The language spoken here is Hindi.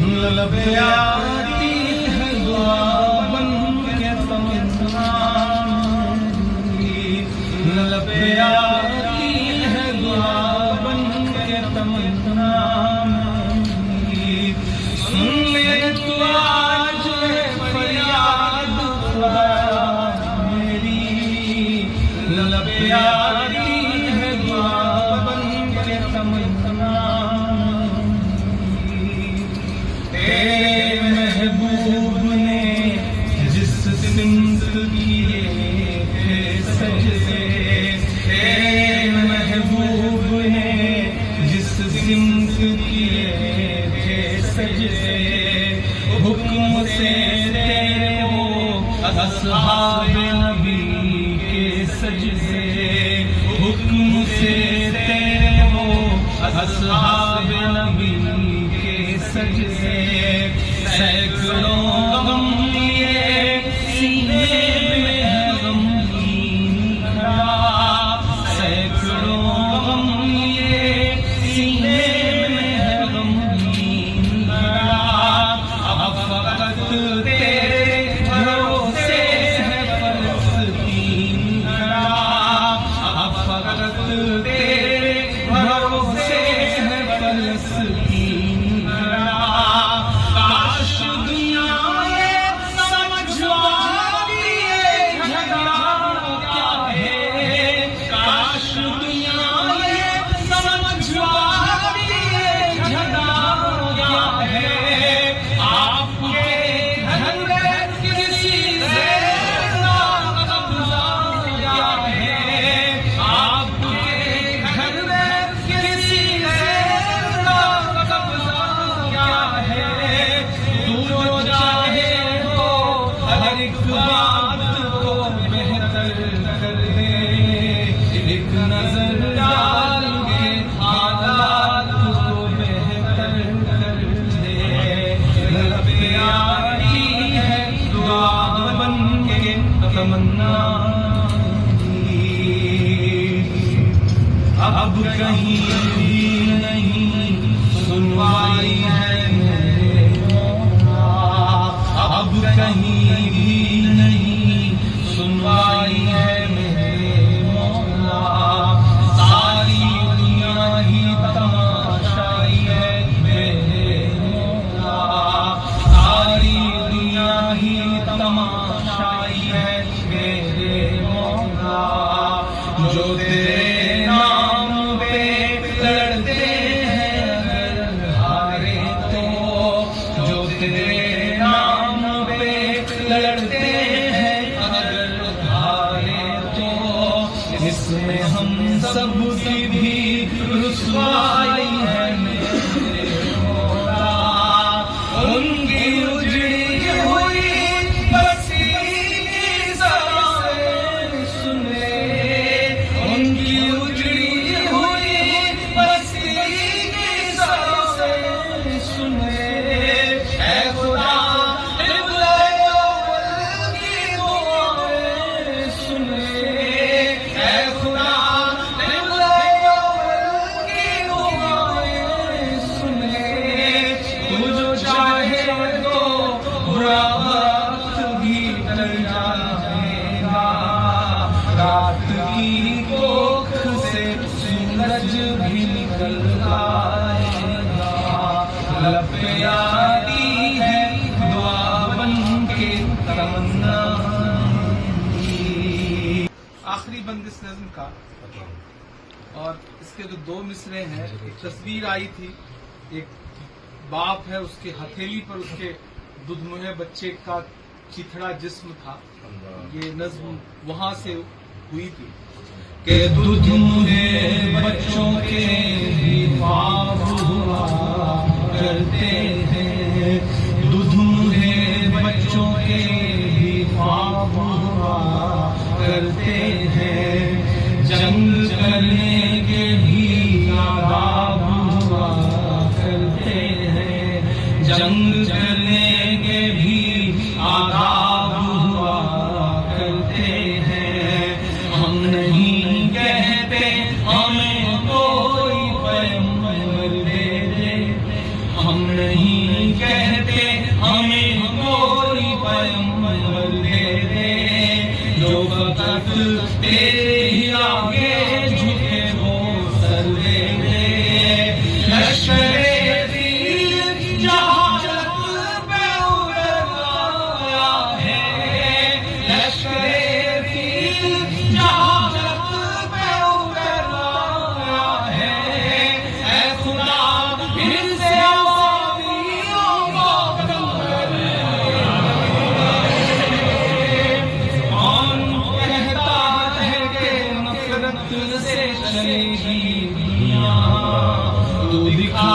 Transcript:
लबे आती है दुआ बन के तमन्ना मेरी, लबे आती है दुआ बन के तमन्ना मेरी। सुन ले तू आज फरियाद खुदा मेरी, लबे आती है दुआ बन के तमन्ना मेरी। तेरे महबूब ने जिस सिमत किए थे सजदे, तेरे महबूब ने जिस सिमत किए थे सजदे, हुक्म से तेरे वो अस्हाबे नबी के सजदे, हुक्म से तेरे वो अस्हाबे नबी के सजदे। सैकड़ों गम लिए सीने में है गमगीन खड़ा, सैकड़ों गम लिए सीने में है गमगीन खड़ा। अब फकत तेरे भरोसे है फलस्तीन खड़ा, अब फकत तेरे भरोसे है फलस्तीन खड़ा। काश दुनिया ये समझवाती ये झगड़ा क्या है, काश दुनिया ये समझवाती ये झगड़ा क्या है। आपके घर में किसी से कब्जा क्या है, आपके घर में किसी से कब्जा क्या है। तू जो चाहे तो हर एक बात को बेहतर कर दे, एक नजर डाल के हालात को बेहतर कर दे। लबे आती है दुआ बन के तमन्ना अब कहीं भी नहीं सुनवाई है मेरे मौला, अब कहीं भी नहीं सुनवाई है मेरे मौला। सारी दुनिया ही तमाशाई है मेरे मौला, सारी दुनिया ही तमाशाई है मेरे मौला। जो तेरे नाम पे लड़ते हैं अगर हारे तो, जो तेरे नाम पे लड़ते हैं अगर हारे तो, इसमें हम सब की भी रुसवाई है मेरे मौला। उनकी उजड़ी हुई बस्ती की सवाएं सुन ले, उनकी उजड़ी हुई बस्ती की सवाएं सुन ले। ऐ खुदा क़िबला अव्वल की दुआएं सुन ले, ऐ खुदा क़िबला अव्वल की दुआएं सुन ले। तू जो चाहे तो बुरा वक्त भी टल जाएगा, रात की कोख से सूरज भी निकल आएगा। लबे आती है दुआ बन के तमन्ना। आखिरी बंद इस नज़्म का, और इसके जो दो मिसरे हैं, एक तस्वीर आई थी, एक बाप है, उसके हथेली पर उसके दुधमुहे बच्चे का चिथड़ा जिस्म था। ये नज़्म वहां से हुई थी कि दुधमुहे बच्चों के भी ख्वाब हुआ करते हैं, दुधमुहे बच्चों के भी ख्वाब हुआ करते हैं। जंग करने के भी आदाब हुआ करते हैं, जंग करने के भी आदाब हुआ करते हैं। हम नहीं कहते हमें कोई पैगंबर दे दे, हम नहीं कहते हमें कोई पैगंबर दे दे, जो फकत तेरे ही आगे झुके वो सर दे दे। लश्करे तीर जहाँ पे उतर आया है, लश्करे तीर जहाँ पे उतर आया है, ऐ खुदा इनसे आवाज़ियों को कमर कौन कहता है कि नफरत से चलेगी दुनिया, तू दिखा